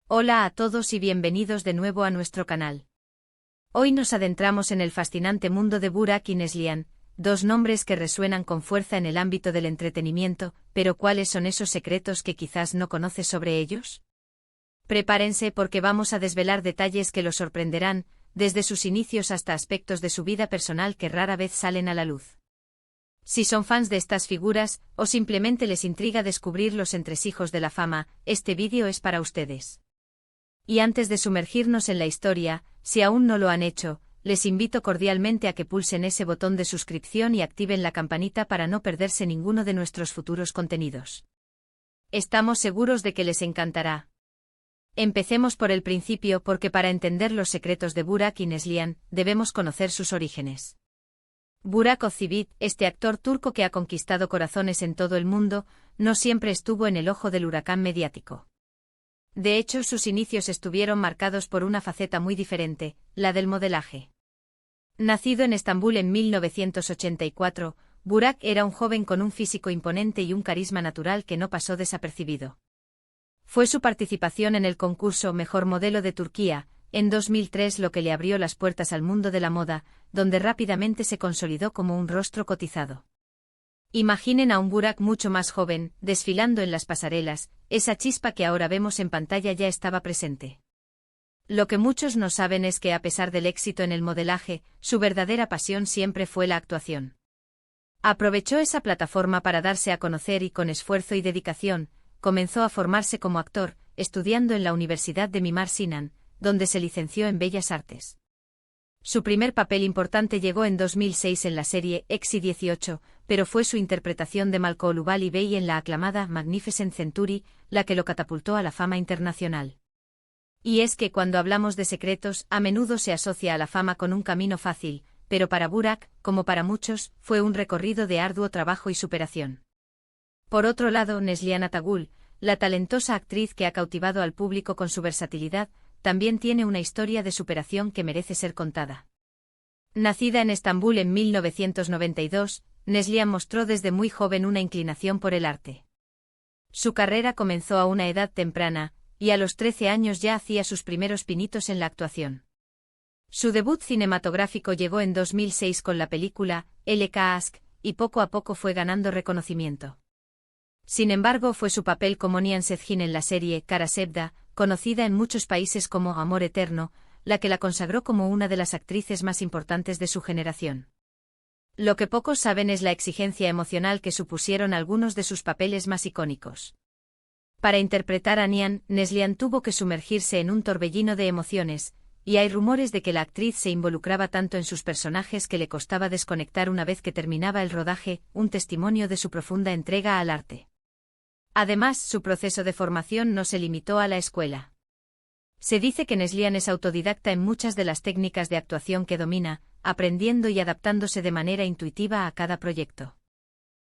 Hola a todos y bienvenidos de nuevo a nuestro canal. Hoy nos adentramos en el fascinante mundo de Burak y Neslihan, dos nombres que resuenan con fuerza en el ámbito del entretenimiento, pero ¿cuáles son esos secretos que quizás no conoces sobre ellos? Prepárense porque vamos a desvelar detalles que los sorprenderán, desde sus inicios hasta aspectos de su vida personal que rara vez salen a la luz. Si son fans de estas figuras, o simplemente les intriga descubrir los entresijos de la fama, este vídeo es para ustedes. Y antes de sumergirnos en la historia, si aún no lo han hecho, les invito cordialmente a que pulsen ese botón de suscripción y activen la campanita para no perderse ninguno de nuestros futuros contenidos. Estamos seguros de que les encantará. Empecemos por el principio porque para entender los secretos de Burak y Neslihan, debemos conocer sus orígenes. Burak Özçivit, este actor turco que ha conquistado corazones en todo el mundo, no siempre estuvo en el ojo del huracán mediático. De hecho, sus inicios estuvieron marcados por una faceta muy diferente, la del modelaje. Nacido en Estambul en 1984, Burak era un joven con un físico imponente y un carisma natural que no pasó desapercibido. Fue su participación en el concurso Mejor Modelo de Turquía, en 2003 lo que le abrió las puertas al mundo de la moda, donde rápidamente se consolidó como un rostro cotizado. Imaginen a un Burak mucho más joven, desfilando en las pasarelas, esa chispa que ahora vemos en pantalla ya estaba presente. Lo que muchos no saben es que a pesar del éxito en el modelaje, su verdadera pasión siempre fue la actuación. Aprovechó esa plataforma para darse a conocer y con esfuerzo y dedicación, comenzó a formarse como actor, estudiando en la Universidad de Mimar Sinan, donde se licenció en Bellas Artes. Su primer papel importante llegó en 2006 en la serie Exi 18, pero fue su interpretación de Malcolm Bey en la aclamada Magnificent Century, la que lo catapultó a la fama internacional. Y es que cuando hablamos de secretos, a menudo se asocia a la fama con un camino fácil, pero para Burak, como para muchos, fue un recorrido de arduo trabajo y superación. Por otro lado, Neslihan Atagül, la talentosa actriz que ha cautivado al público con su versatilidad, también tiene una historia de superación que merece ser contada. Nacida en Estambul en 1992, Neslihan mostró desde muy joven una inclinación por el arte. Su carrera comenzó a una edad temprana, y a los 13 años ya hacía sus primeros pinitos en la actuación. Su debut cinematográfico llegó en 2006 con la película LK Aşk, y poco a poco fue ganando reconocimiento. Sin embargo, fue su papel como Nihan Sezgin en la serie Kara Sevda, conocida en muchos países como Amor Eterno, la que la consagró como una de las actrices más importantes de su generación. Lo que pocos saben es la exigencia emocional que supusieron algunos de sus papeles más icónicos. Para interpretar a Nihan, Neslihan tuvo que sumergirse en un torbellino de emociones, y hay rumores de que la actriz se involucraba tanto en sus personajes que le costaba desconectar una vez que terminaba el rodaje, un testimonio de su profunda entrega al arte. Además, su proceso de formación no se limitó a la escuela. Se dice que Neslihan es autodidacta en muchas de las técnicas de actuación que domina, aprendiendo y adaptándose de manera intuitiva a cada proyecto.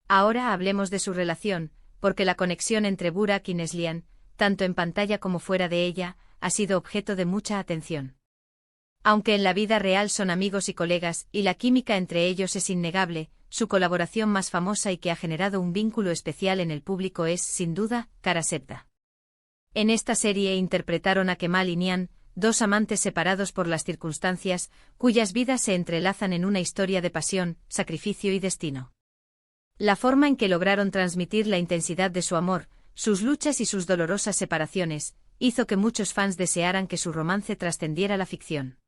Ahora hablemos de su relación, porque la conexión entre Burak y Neslihan, tanto en pantalla como fuera de ella, ha sido objeto de mucha atención. Aunque en la vida real son amigos y colegas, y la química entre ellos es innegable, su colaboración más famosa y que ha generado un vínculo especial en el público es, sin duda, Kara Sevda. En esta serie interpretaron a Kemal y Nihan, dos amantes separados por las circunstancias, cuyas vidas se entrelazan en una historia de pasión, sacrificio y destino. La forma en que lograron transmitir la intensidad de su amor, sus luchas y sus dolorosas separaciones, hizo que muchos fans desearan que su romance trascendiera la ficción.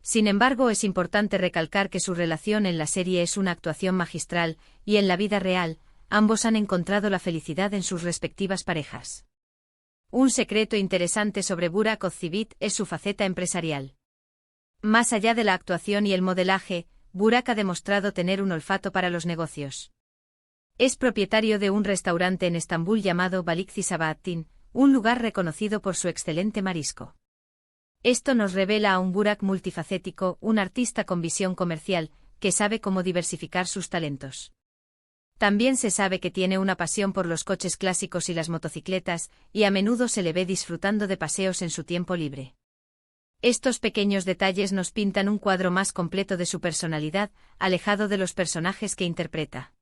Sin embargo, es importante recalcar que su relación en la serie es una actuación magistral, y en la vida real, ambos han encontrado la felicidad en sus respectivas parejas. Un secreto interesante sobre Burak Özçivit es su faceta empresarial. Más allá de la actuación y el modelaje, Burak ha demostrado tener un olfato para los negocios. Es propietario de un restaurante en Estambul llamado Balıkçı Sabahattin, un lugar reconocido por su excelente marisco. Esto nos revela a un Burak multifacético, un artista con visión comercial, que sabe cómo diversificar sus talentos. También se sabe que tiene una pasión por los coches clásicos y las motocicletas, y a menudo se le ve disfrutando de paseos en su tiempo libre. Estos pequeños detalles nos pintan un cuadro más completo de su personalidad, alejado de los personajes que interpreta.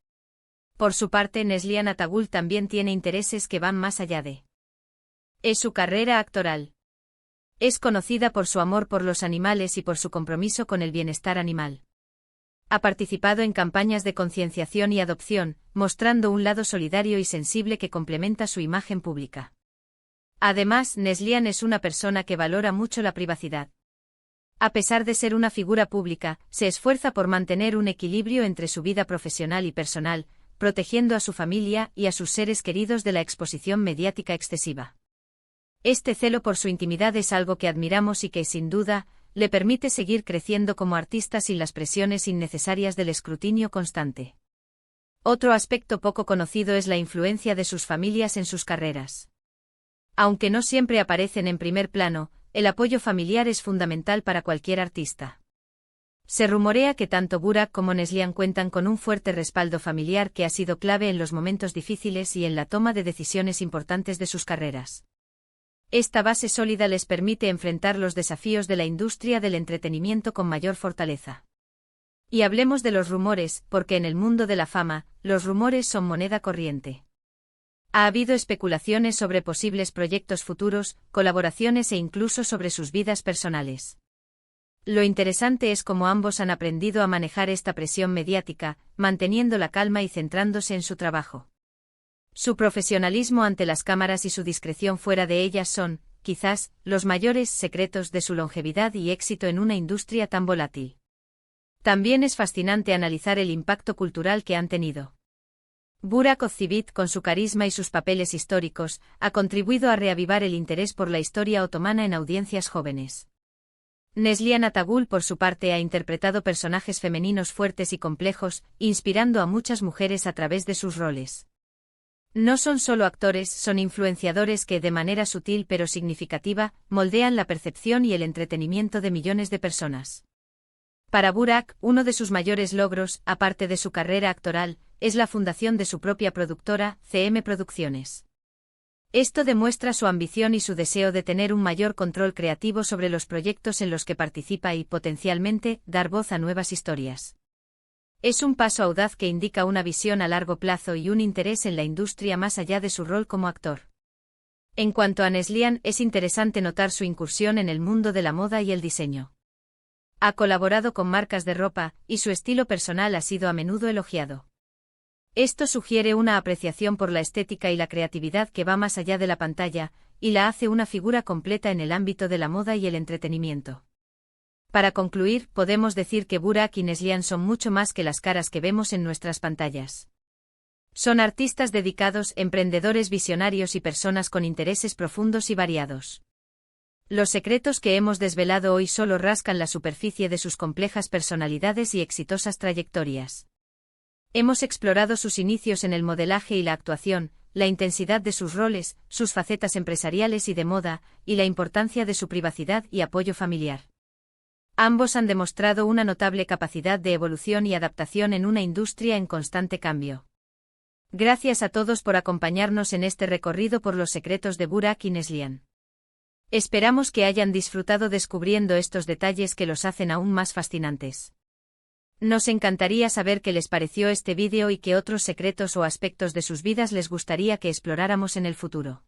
Por su parte, Neslihan Atagül también tiene intereses que van más allá de Es su carrera actoral. Es conocida por su amor por los animales y por su compromiso con el bienestar animal. Ha participado en campañas de concienciación y adopción, mostrando un lado solidario y sensible que complementa su imagen pública. Además, Neslihan es una persona que valora mucho la privacidad. A pesar de ser una figura pública, se esfuerza por mantener un equilibrio entre su vida profesional y personal, protegiendo a su familia y a sus seres queridos de la exposición mediática excesiva. Este celo por su intimidad es algo que admiramos y que, sin duda, le permite seguir creciendo como artista sin las presiones innecesarias del escrutinio constante. Otro aspecto poco conocido es la influencia de sus familias en sus carreras. Aunque no siempre aparecen en primer plano, el apoyo familiar es fundamental para cualquier artista. Se rumorea que tanto Burak como Neslihan cuentan con un fuerte respaldo familiar que ha sido clave en los momentos difíciles y en la toma de decisiones importantes de sus carreras. Esta base sólida les permite enfrentar los desafíos de la industria del entretenimiento con mayor fortaleza. Y hablemos de los rumores, porque en el mundo de la fama, los rumores son moneda corriente. Ha habido especulaciones sobre posibles proyectos futuros, colaboraciones e incluso sobre sus vidas personales. Lo interesante es cómo ambos han aprendido a manejar esta presión mediática, manteniendo la calma y centrándose en su trabajo. Su profesionalismo ante las cámaras y su discreción fuera de ellas son, quizás, los mayores secretos de su longevidad y éxito en una industria tan volátil. También es fascinante analizar el impacto cultural que han tenido. Burak Özçivit, con su carisma y sus papeles históricos, ha contribuido a reavivar el interés por la historia otomana en audiencias jóvenes. Neslihan Atagül, por su parte, ha interpretado personajes femeninos fuertes y complejos, inspirando a muchas mujeres a través de sus roles. No son solo actores, son influenciadores que, de manera sutil pero significativa, moldean la percepción y el entretenimiento de millones de personas. Para Burak, uno de sus mayores logros, aparte de su carrera actoral, es la fundación de su propia productora, CM Producciones. Esto demuestra su ambición y su deseo de tener un mayor control creativo sobre los proyectos en los que participa y, potencialmente, dar voz a nuevas historias. Es un paso audaz que indica una visión a largo plazo y un interés en la industria más allá de su rol como actor. En cuanto a Neslihan, es interesante notar su incursión en el mundo de la moda y el diseño. Ha colaborado con marcas de ropa, y su estilo personal ha sido a menudo elogiado. Esto sugiere una apreciación por la estética y la creatividad que va más allá de la pantalla, y la hace una figura completa en el ámbito de la moda y el entretenimiento. Para concluir, podemos decir que Burak y Neslihan son mucho más que las caras que vemos en nuestras pantallas. Son artistas dedicados, emprendedores visionarios y personas con intereses profundos y variados. Los secretos que hemos desvelado hoy solo rascan la superficie de sus complejas personalidades y exitosas trayectorias. Hemos explorado sus inicios en el modelaje y la actuación, la intensidad de sus roles, sus facetas empresariales y de moda, y la importancia de su privacidad y apoyo familiar. Ambos han demostrado una notable capacidad de evolución y adaptación en una industria en constante cambio. Gracias a todos por acompañarnos en este recorrido por los secretos de Burak y Neslihan. Esperamos que hayan disfrutado descubriendo estos detalles que los hacen aún más fascinantes. Nos encantaría saber qué les pareció este vídeo y qué otros secretos o aspectos de sus vidas les gustaría que exploráramos en el futuro.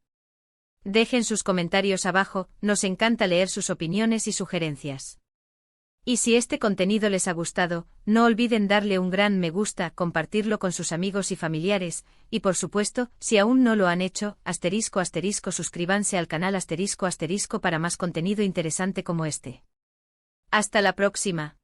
Dejen sus comentarios abajo, nos encanta leer sus opiniones y sugerencias. Y si este contenido les ha gustado, no olviden darle un gran me gusta, compartirlo con sus amigos y familiares, y por supuesto, si aún no lo han hecho, *** suscríbanse al canal *** para más contenido interesante como este. Hasta la próxima.